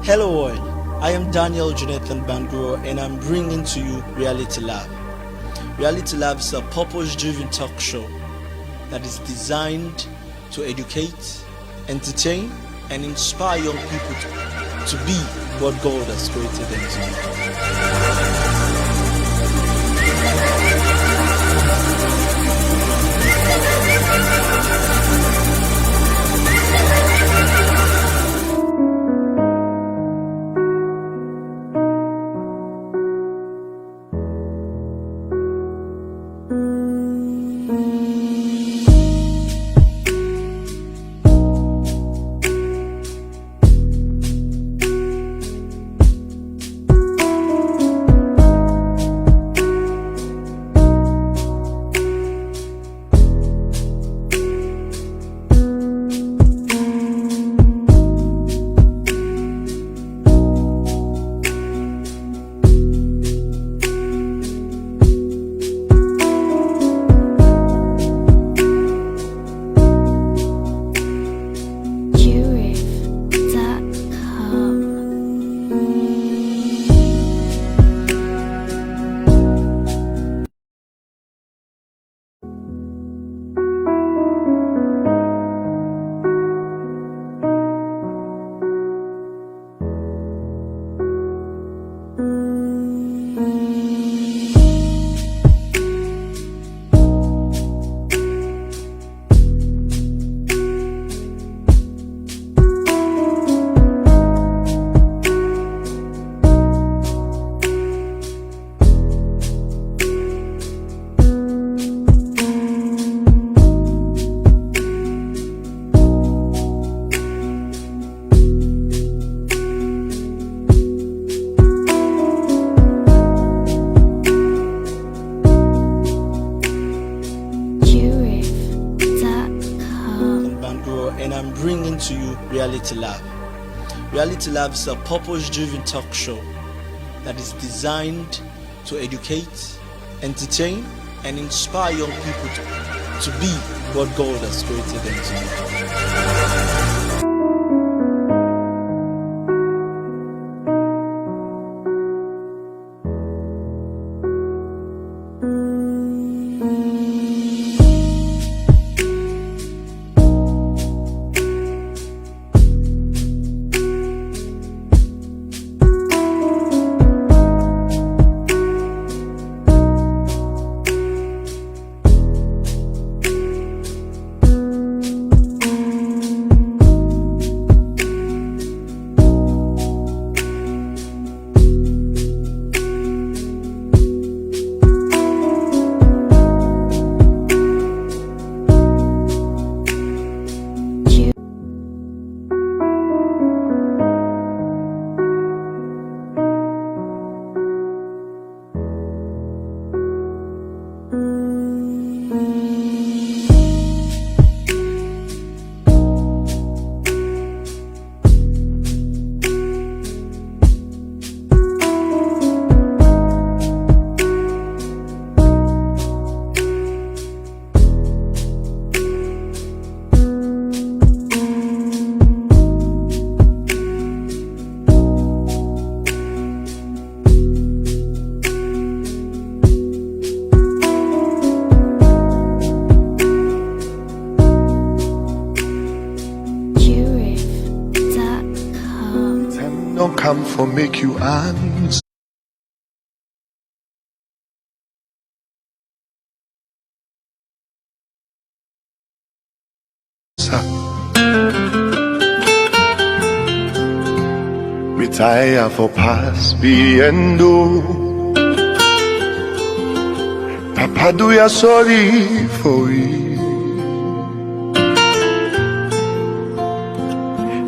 Hello world, I am Daniel Jonathan Bangura and I'm bringing to you Reality Lab. Reality Lab is a purpose-driven talk show that is designed to educate, entertain, and inspire young people to be what God has created them to be. And I'm bringing to you Reality Lab. Reality Lab is a purpose-driven talk show that is designed to educate, entertain, and inspire young people to be what God has created them to be. Don't come for make you answer. Retire for past be and do. Papa do ya sorry for it.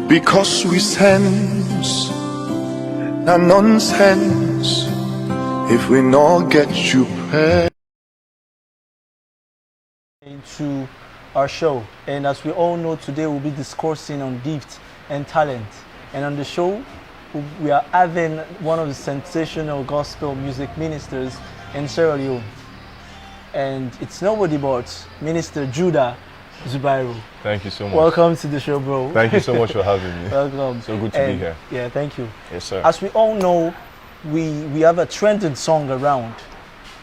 Because we sense na nonsense if we not get you prepared. To our show, and as we all know, today we'll be discoursing on gift and talent, and on the show we are having one of the sensational gospel music ministers in Sierra Leone, and it's nobody but Minister Judah Zubairu. Thank you so much. Welcome to the show, bro. Thank you so much for having me. Welcome. So good to be here. Yeah, thank you. Yes, sir. As we all know, we have a trending song around,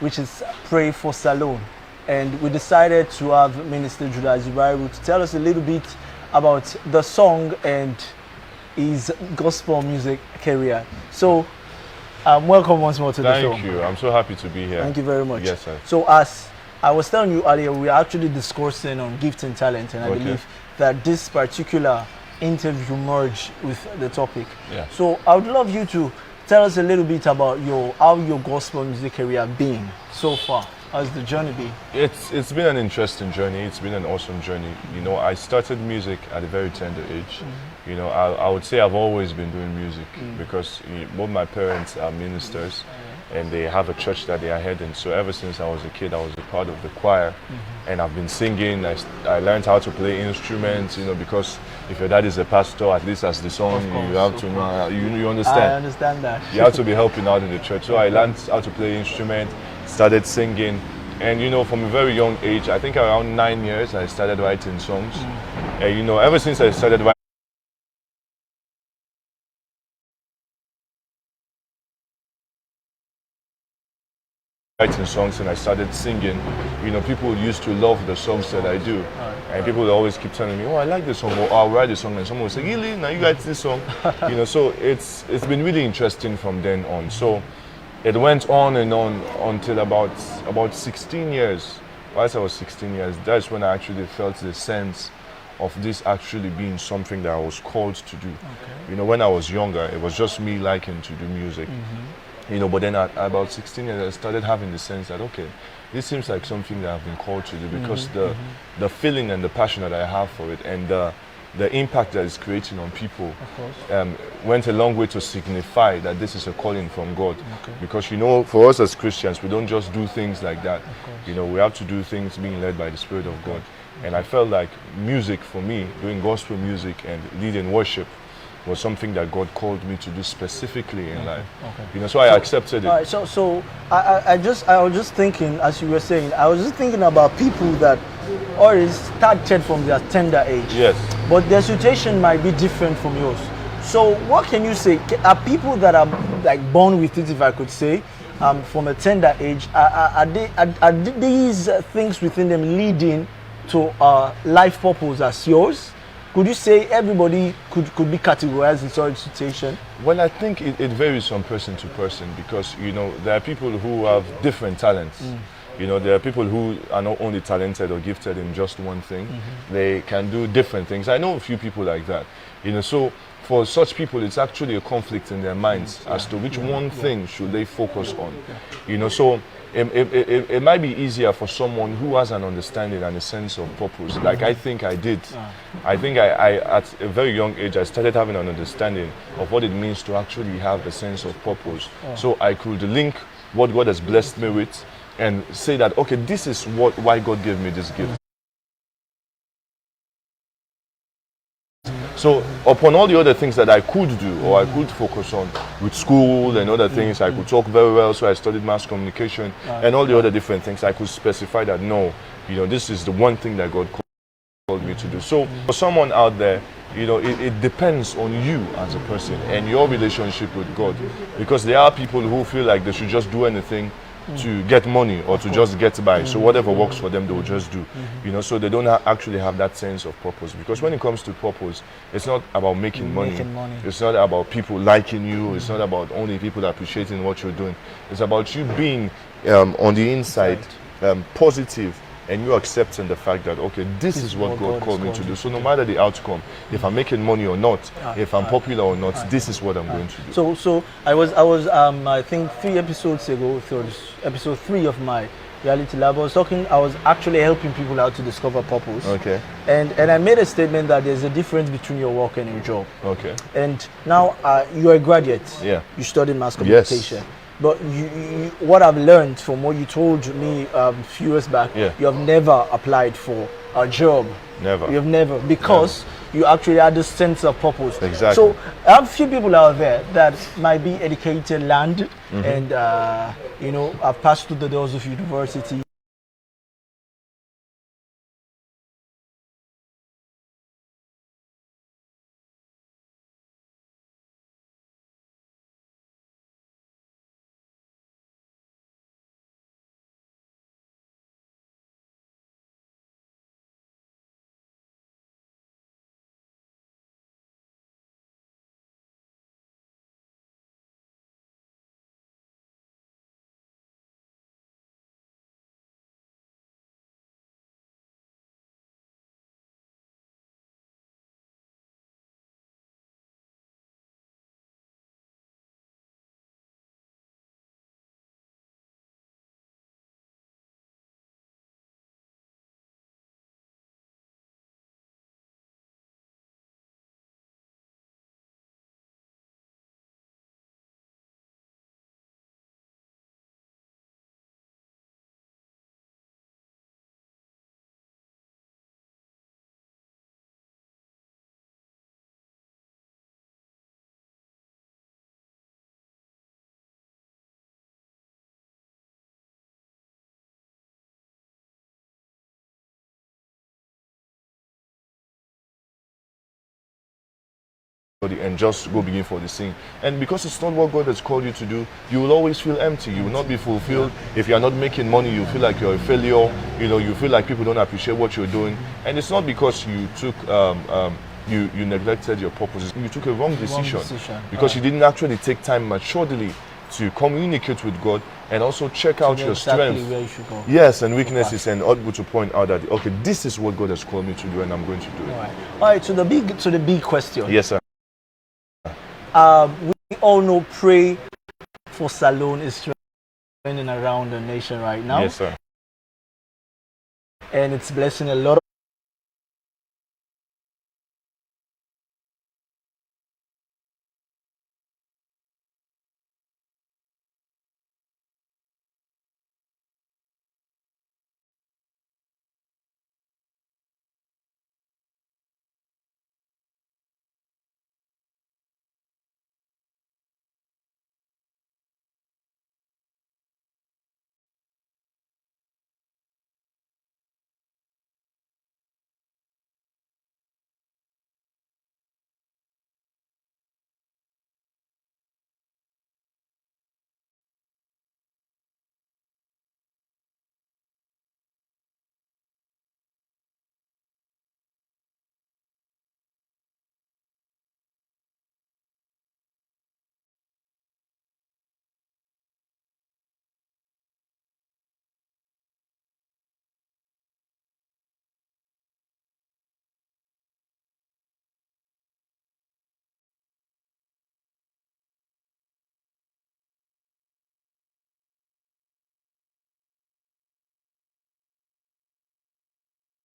which is Pray for Salone. And we decided to have Minister Judah Zubairu to tell us a little bit about the song and his gospel music career. So, welcome once more to the show. Thank you. I'm so happy to be here. Thank you very much. Yes, sir. So, as I was telling you earlier, we are actually discussing on gift and talent, and I believe that this particular interview merged with the topic. Yeah. So, I would love you to tell us a little bit about how your gospel music career been so far. How's the journey been? It's been an interesting journey. It's been an awesome journey. You know, I started music at a very tender age. You know, I would say I've always been doing music because both my parents are ministers and they have a church that they are heading. So ever since I was a kid, I was a part of the choir and I've been singing. I learned how to play instruments, you know, because if your dad is a pastor, at least as the son, you have to know, you understand. I understand that. You have to be helping out in the church. So I learned how to play instrument, started singing, and you know, from a very young age, I think around 9 years, I started writing songs. And you know, ever since I started writing songs and I started singing, you know, people used to love the songs that I do. And people would always keep telling me, oh, I like this song, or I'll write this song, and someone would say, really? Now you write this song? You know, so it's been really interesting from then on. So it went on and on until about 16 years. Whilst I was 16 years, that's when I actually felt the sense of this actually being something that I was called to do. You know, when I was younger, it was just me liking to do music. You know, but then at about 16 years, I started having the sense that, okay, this seems like something that I've been called to do because the feeling and the passion that I have for it and the impact that it's creating on people went a long way to signify that this is a calling from God. Because, you know, for us as Christians, we don't just do things like that. You know, we have to do things being led by the Spirit of God. And I felt like music for me, doing gospel music and leading worship, was something that God called me to do specifically in life. You know, so I accepted it. All right, so I was just thinking, as you were saying, I was just thinking about people that already started from their tender age. Yes. But their situation might be different from yours. So what can you say? Are people that are like born with it, if I could say, from a tender age, are these things within them leading to life purpose as yours? Could you say everybody could be categorized in such a situation? Well, I think it varies from person to person because, you know, there are people who have different talents. You know, there are people who are not only talented or gifted in just one thing. They can do different things. I know a few people like that. You know, so for such people, it's actually a conflict in their minds as to which one thing should they focus on. You know, so it might be easier for someone who has an understanding and a sense of purpose, like I think I did. I think I at a very young age, I started having an understanding of what it means to actually have a sense of purpose. So I could link what God has blessed me with and say that, okay, this is why God gave me this gift. So upon all the other things that I could do or I could focus on with school and other things, I could talk very well, so I studied mass communication and all the other different things, I could specify that no, you know, this is the one thing that God called me to do. So for someone out there, you know, it depends on you as a person and your relationship with God, because there are people who feel like they should just do anything to get money or to just get by. So whatever works for them, they will just do. You know, so they don't actually have that sense of purpose. Because when it comes to purpose, it's not about making money. It's not about people liking you. It's not about only people appreciating what you're doing. It's about you being on the inside positive, and you accepting the fact that, okay, this is what God called me to do. So no matter the outcome, if I'm making money or not, if I'm popular or not, this is what I'm going to do. So I was I think 3 episodes ago, episode 3 of my reality lab, I was actually helping people out to discover purpose. Okay. And I made a statement that there's a difference between your work and your job. Okay. And now you're a graduate. Yeah. You studied mass communication. Yes. But what I've learned from what you told me a few years back, you have never applied for a job. Never. You have never, because you actually had this sense of purpose. Exactly. So I have a few people out there that might be educated, land, and you know, have passed through the doors of university. and just go begin for the sing. And because it's not what God has called you to do, you will always feel empty. You will not be fulfilled. If you are not making money, you feel like you're a failure. You feel like people don't appreciate what you're doing. And it's not because you took you neglected your purposes. You took a wrong decision. Because you didn't actually take time maturely to communicate with God and also check out your strengths. Where you should go. Yes, and weaknesses, and able to point out that okay, this is what God has called me to do, and I'm going to do it. All right. To the big question. Yes, sir. We all know Pray for Salone is trending around the nation right now. Yes, sir. And it's blessing a lot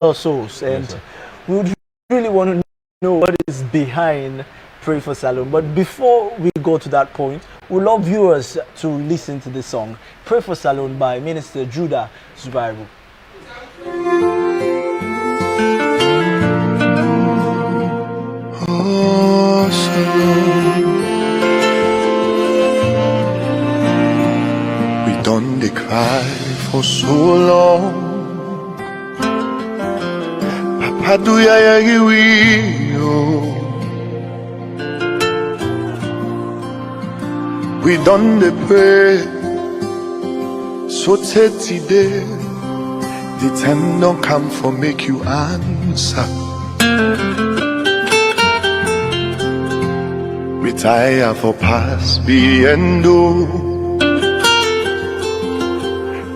of souls, and Yes, we would really want to know what is behind Pray for Salone. But before we go to that point, we love viewers to listen to the song Pray for Salone by Minister Judah Zubairu. Oh, Salone. We done the cry for so long. Papa do ya we done the pray so today the time don't come for make you answer. Retire for past being do.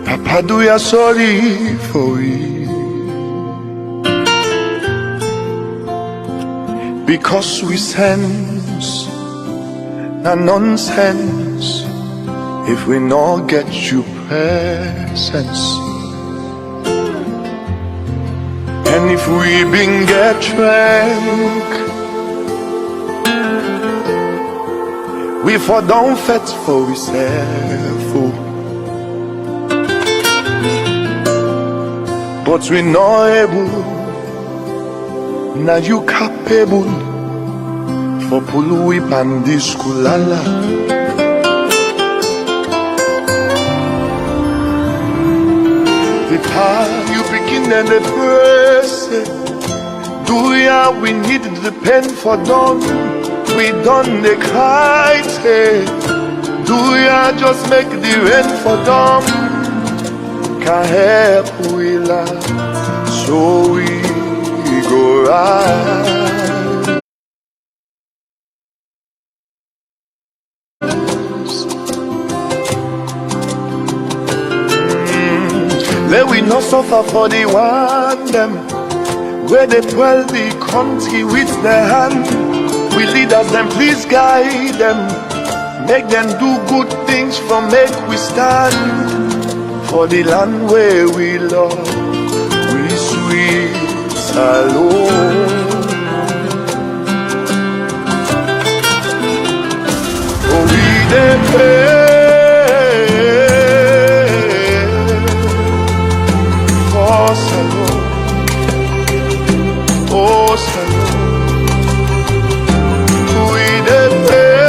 Papa do ya sorry for it. Because we sense na nonsense if we not get you presence. And if we been get drunk, we for don't fetch for ourselves. But we not able. Now you capable for pull whip and disculala. The power you begin and the press. Do ya we need the pen for done. We done the cry. Do ya just make the rain for dumb. Can't help we laugh. So we go right. Let we not suffer for the one them where they dwell the country with their hand. We leaders them please guide them, make them do good things from make we stand for the land where we love, we sweet Salone. Oh, we dey pray for Salone. Oh, Salone. We dey pray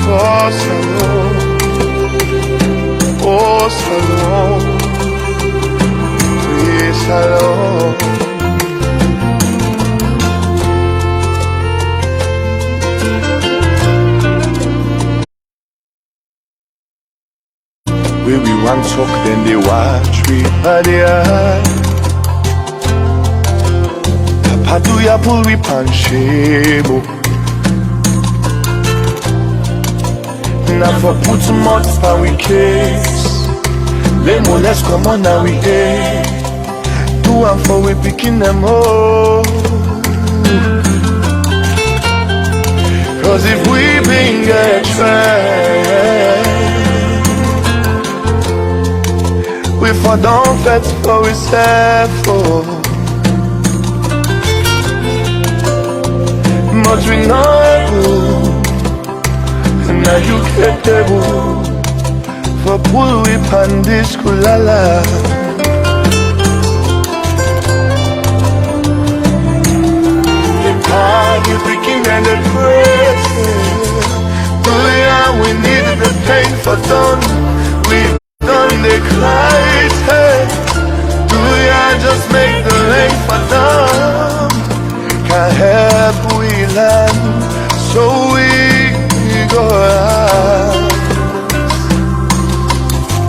for Salone. Oh, Salone. Salone. man talk, then they watch we by the eye. Papa do ya pull we panshemo. Now for put some more for we case. Lemo, let's come on now we day. Do and for we picking them all. Cause if we bring a train, we for don't fetch for we set for. But we know now you get the boo for pull we pan this kulala. You breaking and the pressing. Do ya we need the pain for done. We've done the crisis. Do ya just make the rain for done. Can't help we land, so we go out.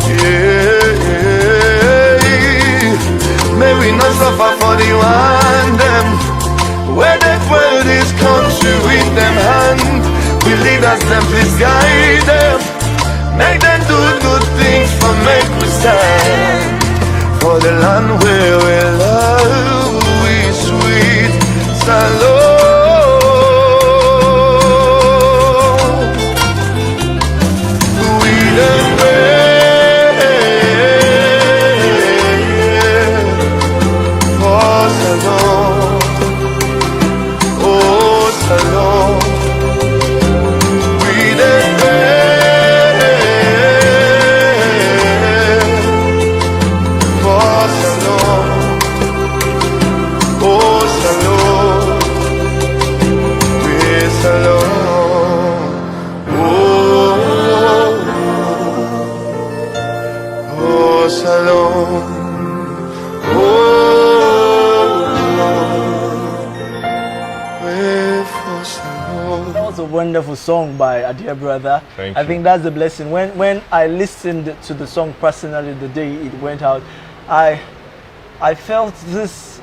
Yeah. May we not suffer for the one them. Where they dwell this country with them hand. We leaders them please guide them. Make them do good things for make we stand. For the land where we love, we sweet Salome. Wonderful song by a dear brother. Thank I you. think that's the blessing. When I listened to the song personally the day it went out, I felt this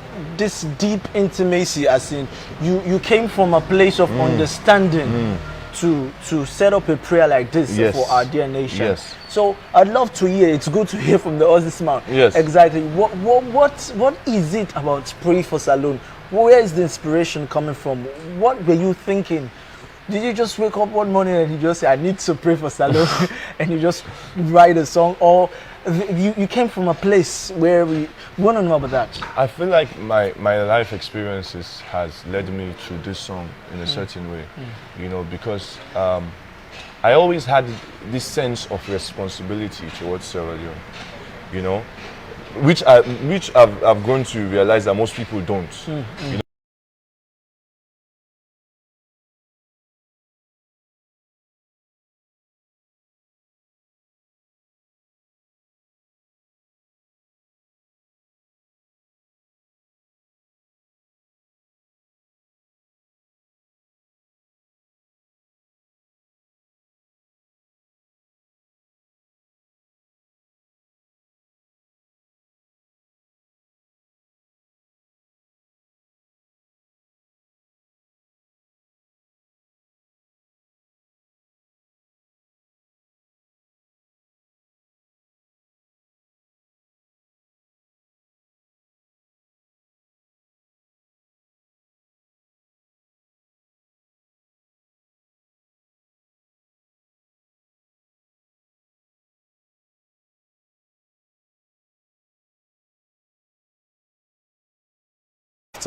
deep intimacy, as in you came from a place of understanding to set up a prayer like this for our dear nation. Yes. So I'd love to hear. It's good to hear from the horse's mouth. Yes. Exactly. What is it about Pray for Salone? Where is the inspiration coming from? What were you thinking? Did you just wake up one morning and you just say, I need to pray for Salome, and you just write a song? Or you came from a place where we want to know about that? I feel like my life experiences has led me to this song in a certain way, you know, because I always had this sense of responsibility towards Sierra Leone, you know, which I've grown to realize that most people don't. You know,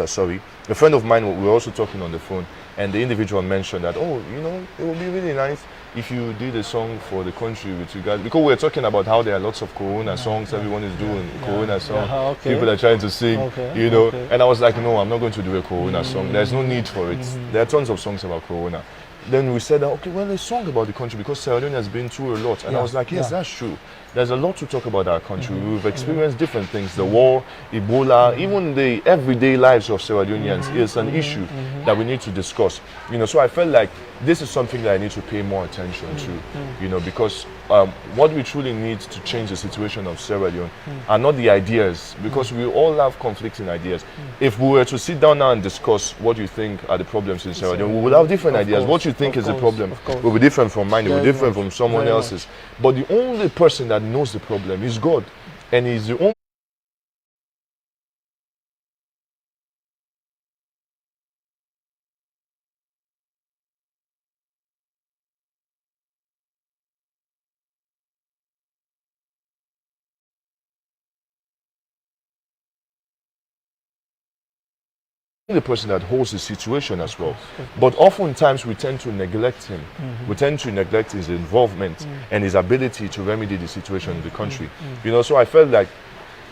sorry, a friend of mine, we were also talking on the phone, and the individual mentioned that, oh, you know, it would be really nice if you did a song for the country with you guys, because we're talking about how there are lots of Corona songs, everyone is doing Corona songs, people are trying to sing, you know, and I was like, no, I'm not going to do a Corona song, there's no need for it, there are tons of songs about Corona. Then we said, okay, well, a song about the country, because Sierra Leone has been through a lot, and I was like, yes, that's true. there's a lot to talk about our country. We've experienced different things, the war, Ebola, even the everyday lives of Sierra Leoneans is an issue that we need to discuss. So I felt like this is something that I need to pay more attention to, because what we truly need to change the situation of Sierra Leone are not the ideas, because we all have conflicting ideas. If we were to sit down now and discuss what you think are the problems in Sierra Leone, we would have different ideas. What you think is the problem will be different from mine, it will be different from someone else's. But the only person that knows the problem is God, and He's the only person that holds the situation as well. But oftentimes we tend to neglect him. We tend to neglect his involvement and his ability to remedy the situation in the country. So I felt like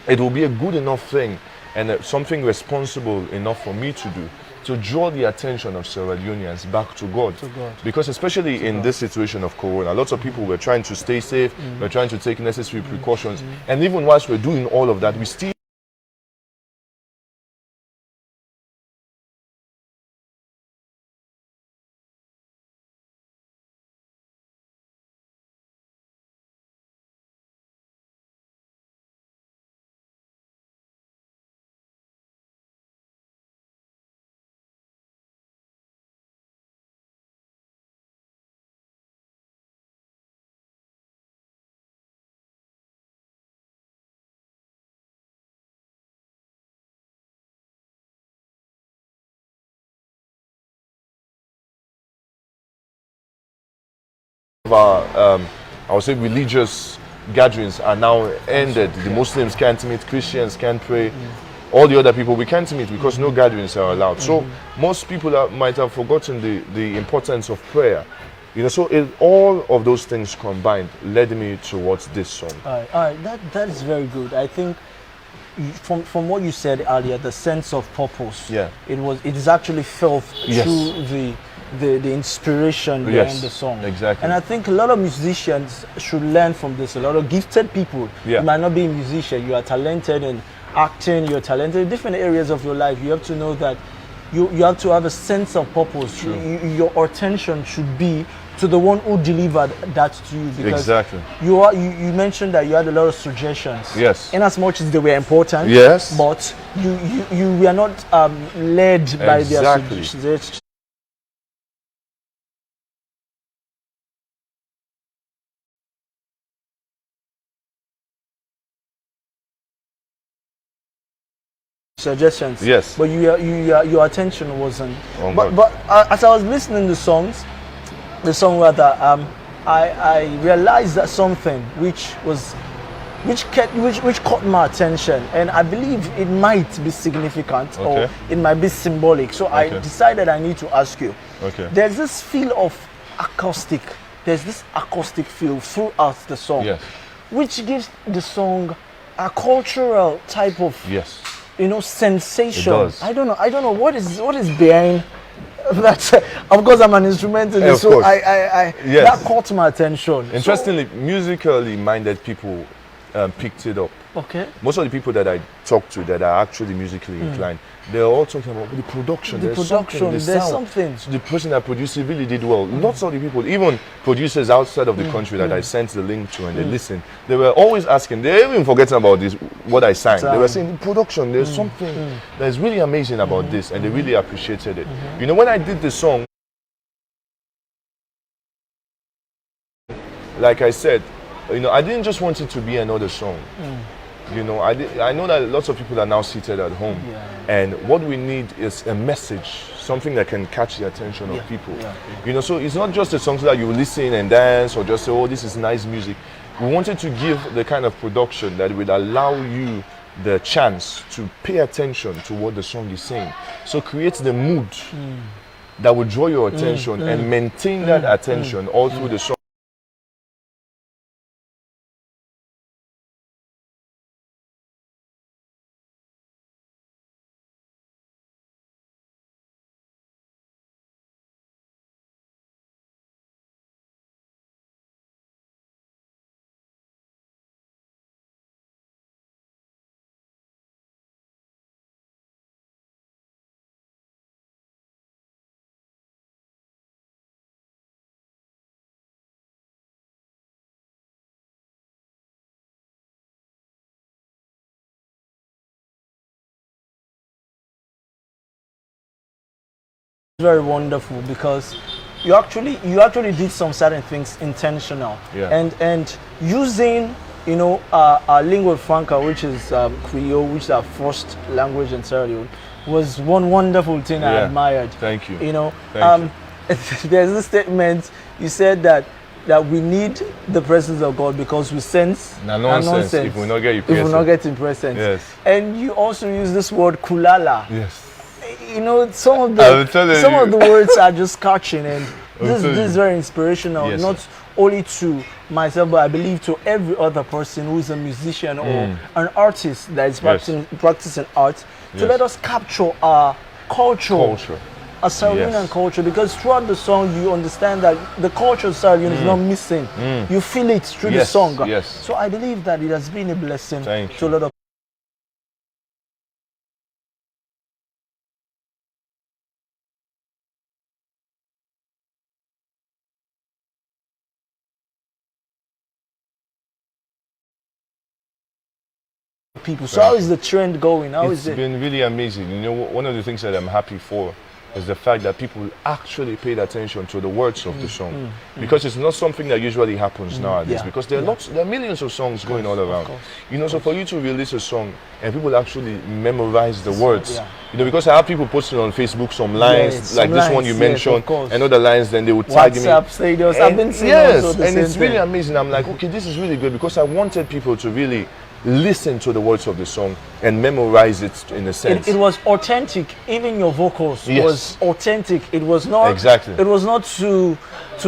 it will be a good enough thing and something responsible enough for me to do to draw the attention of Sierra Leoneans back to God. Because especially in this situation of Corona, lots of people were trying to stay safe, we're trying to take necessary precautions. And even whilst we're doing all of that, we still of our, I would say, religious gatherings are now ended. The Muslims can't meet, Christians can't pray, all the other people we can't meet because no gatherings are allowed. So most people might have forgotten the importance of prayer. So all of those things combined led me towards this song. All right. That is very good. I think from what you said earlier, the sense of purpose. Yeah. It is actually felt through the inspiration behind the song. Exactly. And I think a lot of musicians should learn from this. A lot of gifted people. You might not be a musician. You are talented in acting. You're talented in different areas of your life. You have to know that you have to have a sense of purpose. Your attention should be to the one who delivered that to you, because you mentioned that you had a lot of suggestions. Yes. In as much as they were important. Yes. But you were not led by their suggestions. Yes. But your attention wasn't. Oh, but as I was listening to the song rather, I realized that something which caught my attention, and I believe it might be significant or it might be symbolic. So I decided I need to ask you. There's this feel of acoustic. There's this acoustic feel throughout the song, which gives the song a cultural type of sensation. It does. I don't know what is behind that. Of course, I'm an instrumentalist, so that caught my attention. Interestingly, musically minded people picked it up. Most of the people that I talk to that are actually musically inclined, they're all talking about the production. There's something. So the person that produced it really did well. Lots of the people, even producers outside of the country that I sent the link to and they listened, they were always asking, they're even forgetting about this, what I sang. They were saying, the production, there's something that's really amazing about this, and they really appreciated it. When I did the song, like I said, I didn't just want it to be another song. I know that lots of people are now seated at home, and what we need is a message, something that can catch the attention of people. So it's not just a song that you listen and dance or just say, oh, this is nice music. We wanted to give the kind of production that would allow you the chance to pay attention to what the song is saying. So create the mood that will draw your attention and maintain that attention all through the song. very wonderful because you actually did some certain things intentional. Yeah. And using our lingua franca, which is Creole, which is our first language in Sierra Leone, was one wonderful thing I Yeah. admired. Thank you. Thank you. There's a statement you said that we need the presence of God because we sense Nonsense if we not get you if we're not getting presence. Yes. And you also use this word kulala. Yes. Some of the words are just catching, and this is very inspirational. Yes, not sir. only to myself, but I believe to every other person who is a musician or an artist that is practicing art, to let us capture our culture. A Sierra Leonean culture, because throughout the song you understand that the culture of Sierra Leone is not missing. You feel it through the song. Yes. So I believe that it has been a blessing Thank to a lot of people. So how is the trend going? How It's is it? been really amazing. One of the things that I'm happy for is the fact that people actually paid attention to the words of the song, because it's not something that usually happens nowadays. Because there are millions of songs going all around. So for you to release a song and people actually memorize the words, because I have people posting on Facebook some lines like this one you mentioned, and other lines, then they would tag me. WhatsApp status. I've been seeing and it's really amazing. I'm like, okay, this is really good, because I wanted people to really listen to the words of the song and memorize it in a sense. It was authentic. Even your vocals was authentic. It was not It was not to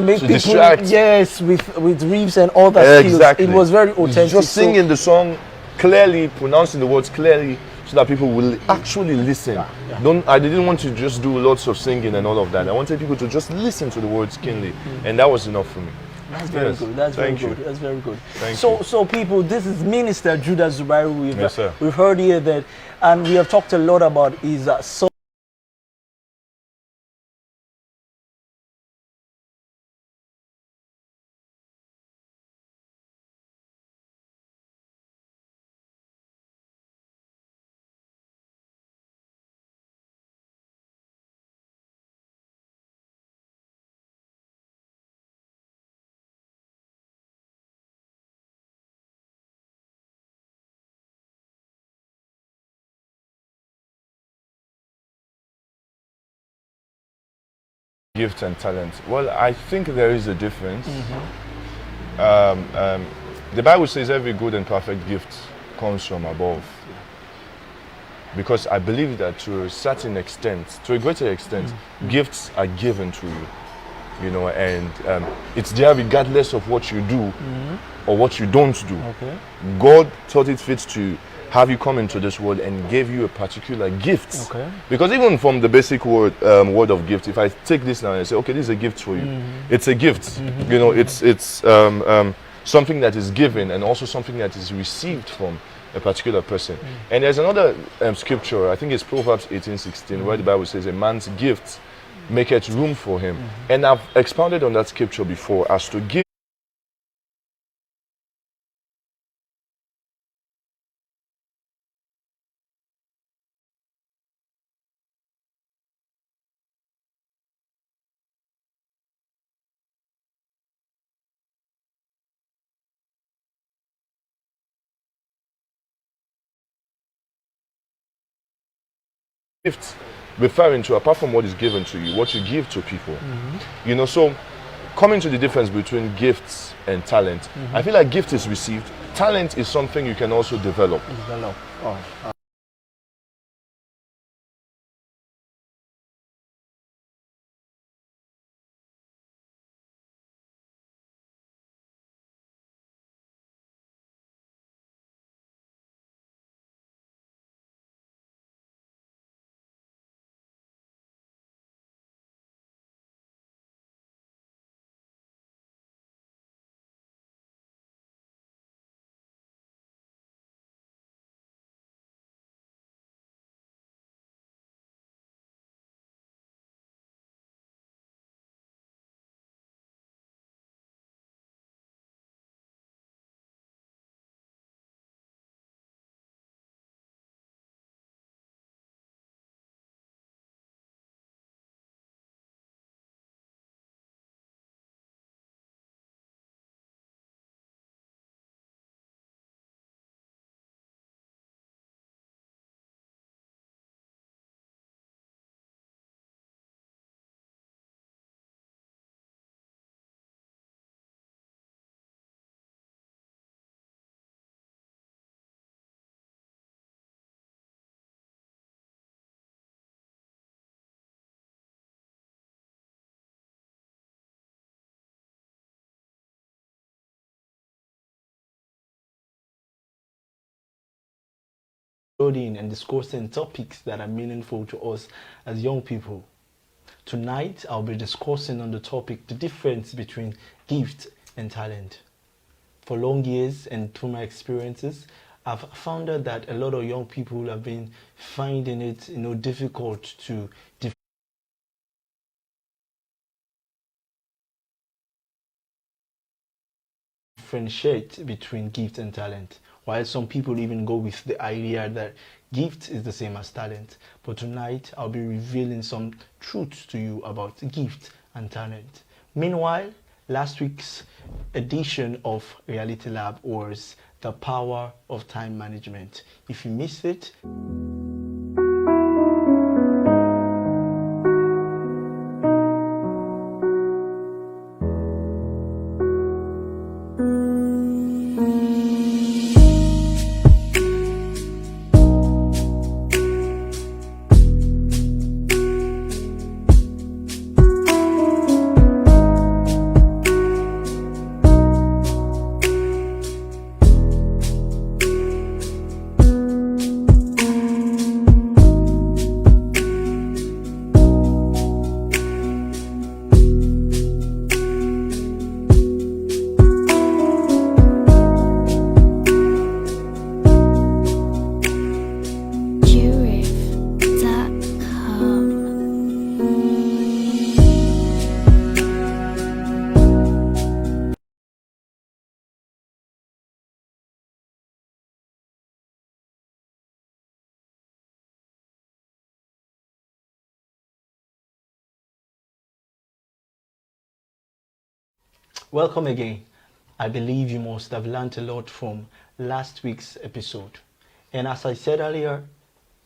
make people distract. Yes, with riffs and all that. Exactly. It was very authentic. Just singing the song clearly, pronouncing the words clearly, so that people will actually listen. I didn't want to just do lots of singing and all of that. I wanted people to just listen to the words keenly, and that was enough for me. That's very good. That's very good. That's very good. Thank you. So people, this is Minister Judah Zubairu. Sir. We've heard here that, and we have talked a lot about his soul. Gift and talent. Well, I think there is a difference. The Bible says every good and perfect gift comes from above. Because I believe that to a certain extent, to a greater extent, gifts are given to you, and it's there regardless of what you do or what you don't do. God thought it fit to have you come into this world and gave you a particular gift. Because even from the basic word of gift, if I take this now and say, okay, this is a gift for you, it's a gift. It's something that is given and also something that is received from a particular person. And there's another scripture, I think it's Proverbs 18:16, where the Bible says, a man's gift maketh room for him. And I've expounded on that scripture before as to give gift, referring to, apart from what is given to you, what you give to people. So coming to the difference between gifts and talent, I feel like gift is received, talent is something you can also develop. studying and discussing topics that are meaningful to us as young people. Tonight, I'll be discussing on the topic the difference between gift and talent. For long years and through my experiences, I've found out that a lot of young people have been finding it, difficult to differentiate between gift and talent, while some people even go with the idea that gift is the same as talent. But tonight I'll be revealing some truths to you about gift and talent. Meanwhile, last week's edition of Reality Lab was the power of time management. If you missed it, welcome again. I believe you must have learned a lot from last week's episode. And as I said earlier,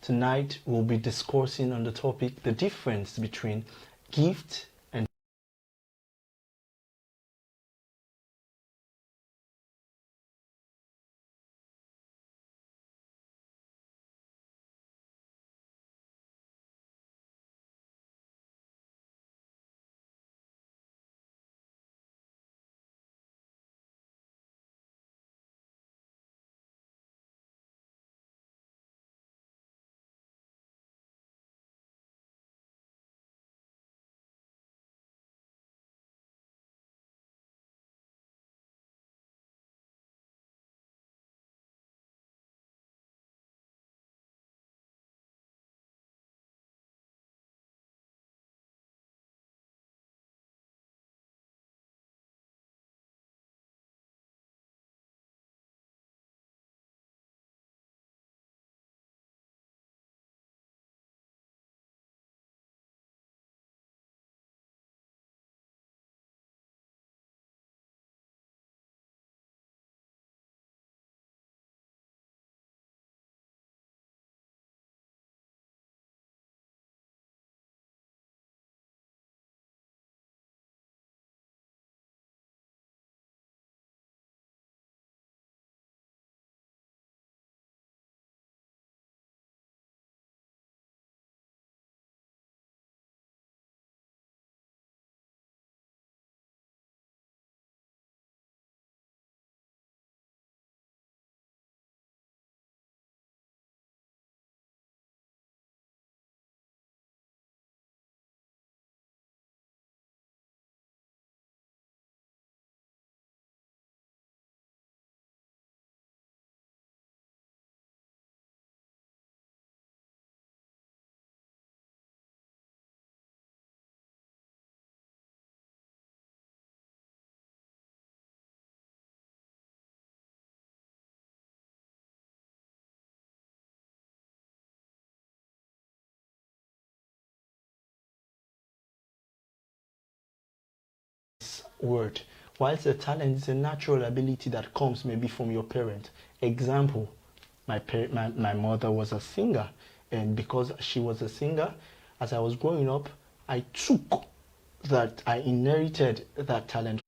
tonight we'll be discussing on the topic the difference between gift and word, whilst a talent is a natural ability that comes maybe from your parent. Example, my mother was a singer, and because she was a singer, as I was growing up, I inherited that talent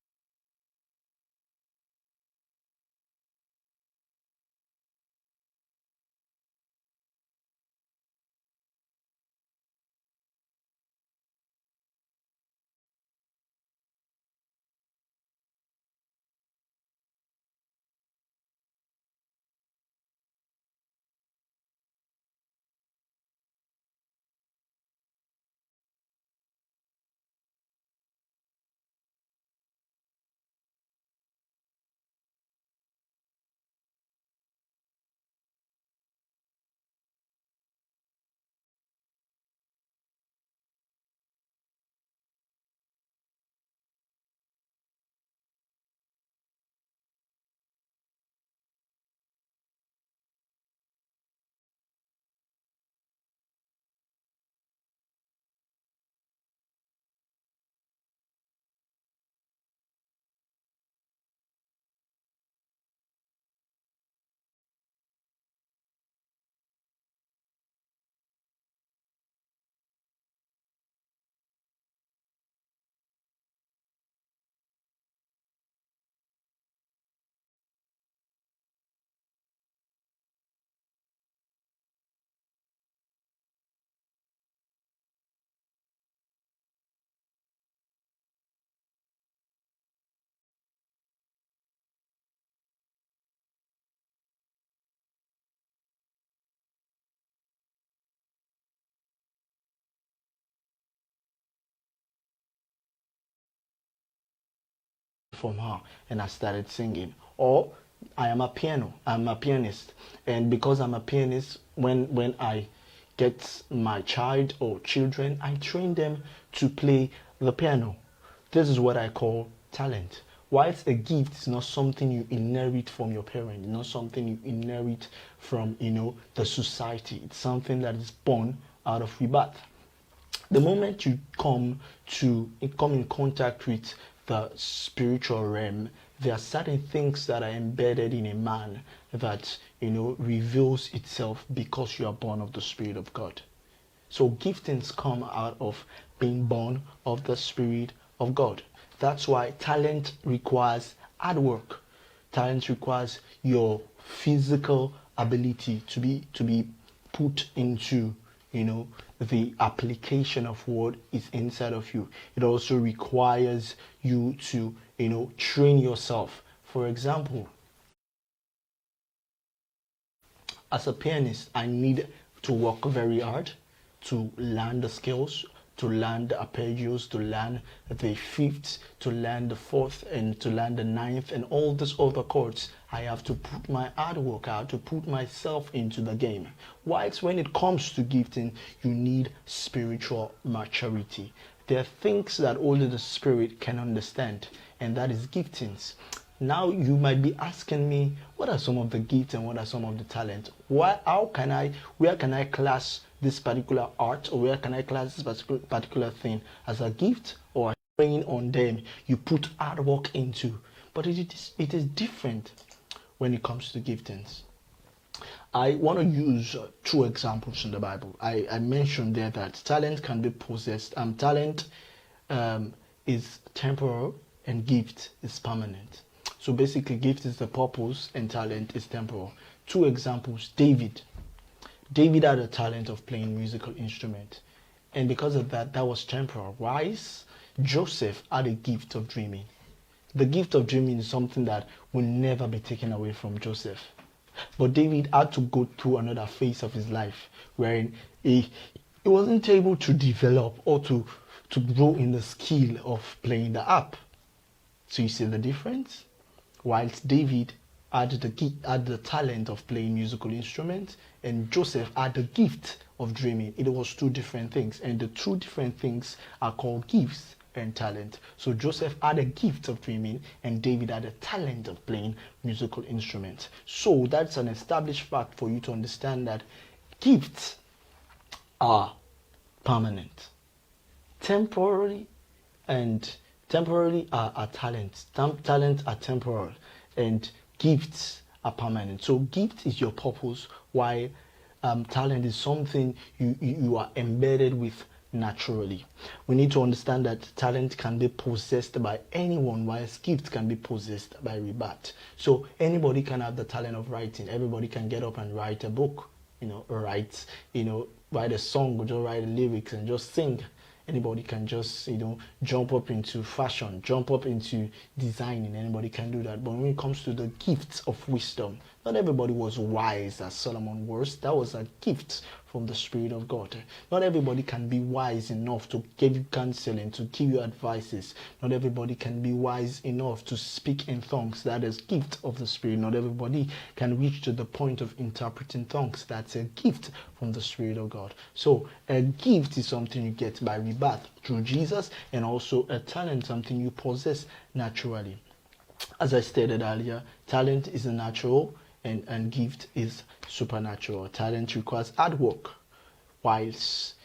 from her and I started singing. Or I'm a pianist, and because I'm a pianist, when I get my child or children, I train them to play the piano. This is what I call talent. Whilst a gift is not something you inherit from your parent, not something you inherit from the society. It's something that is born out of rebirth. The moment you come in contact with the spiritual realm, there are certain things that are embedded in a man that reveals itself because you are born of the Spirit of God. So giftings come out of being born of the Spirit of God. That's why talent requires hard work. Talent requires your physical ability to be put into the application of what is inside of you. It also requires you to train yourself. For example, as a pianist, I need to work very hard to learn the skills, to learn the arpeggios, to learn the fifth, to learn the fourth, and to learn the ninth, and all these other chords. I have to put my hard work out, to put myself into the game. Whilst when it comes to gifting, you need spiritual maturity. There are things that only the Spirit can understand, and that is giftings. Now you might be asking me, what are some of the gifts and what are some of the talent? Where can I class this particular art, or where can I class this particular thing as a gift or a training on them you put hard work into? But it is different when it comes to giftings. I want to use two examples in the Bible. I mentioned there that talent can be possessed. Talent is temporal and gift is permanent. So basically, gift is the purpose and talent is temporal. Two examples. David had a talent of playing musical instrument, and because of that was temporal. Wise Joseph had a gift of dreaming. The gift of dreaming is something that will never be taken away from Joseph. But David had to go through another phase of his life wherein he wasn't able to develop or to grow in the skill of playing the harp. So you see the difference? Whilst David had the talent of playing musical instruments, and Joseph had the gift of dreaming. It was two different things, and the two different things are called gifts and talent. So Joseph had a gift of dreaming, and David had a talent of playing musical instruments. So that's an established fact for you to understand that gifts are permanent. Temporary are talents. Talents are temporal, and gifts are permanent. So gift is your purpose, while talent is something you are embedded with naturally. We need to understand that talent can be possessed by anyone, whilst gift can be possessed by rebirth. So anybody can have the talent of writing. Everybody can get up and write a book, write a song, or just write lyrics and just sing. Anybody can just, jump up into fashion, jump up into designing. Anybody can do that. But when it comes to the gifts of wisdom, not everybody was wise as Solomon was. That was a gift from the Spirit of God. Not everybody can be wise enough to give you counseling, to give you advices. Not everybody can be wise enough to speak in tongues. That is gift of the Spirit. Not everybody can reach to the point of interpreting tongues. That's a gift from the Spirit of God. So a gift is something you get by rebirth through Jesus, and also a talent, something you possess naturally. As I stated earlier, talent is a natural, and gift is supernatural. Talent requires hard work, whilst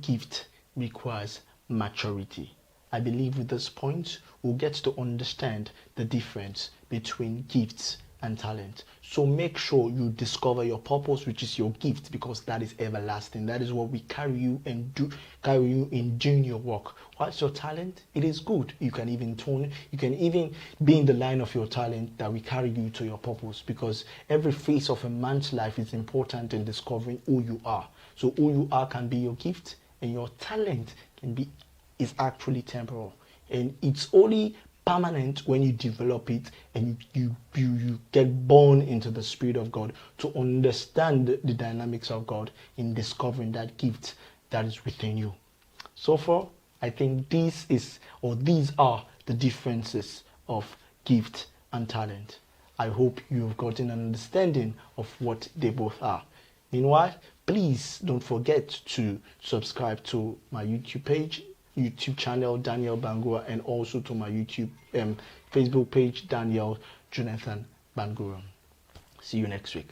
gift requires maturity. I believe with this point we'll get to understand the difference between gifts and talent. So make sure you discover your purpose, which is your gift, because that is everlasting. That is what we carry you in doing your work. What's your talent? It is good. You can even be in the line of your talent that will carry you to your purpose, because every phase of a man's life is important in discovering who you are. So who you are can be your gift, and your talent is actually temporal, and it's only permanent when you develop it and you get born into the Spirit of God to understand the dynamics of God in discovering that gift that is within you. So far, I think these are the differences of gift and talent. I hope you've gotten an understanding of what they both are. Meanwhile, please don't forget to subscribe to my YouTube channel, Daniel Bangura, and also to my Facebook page, Daniel Jonathan Bangura. See you next week.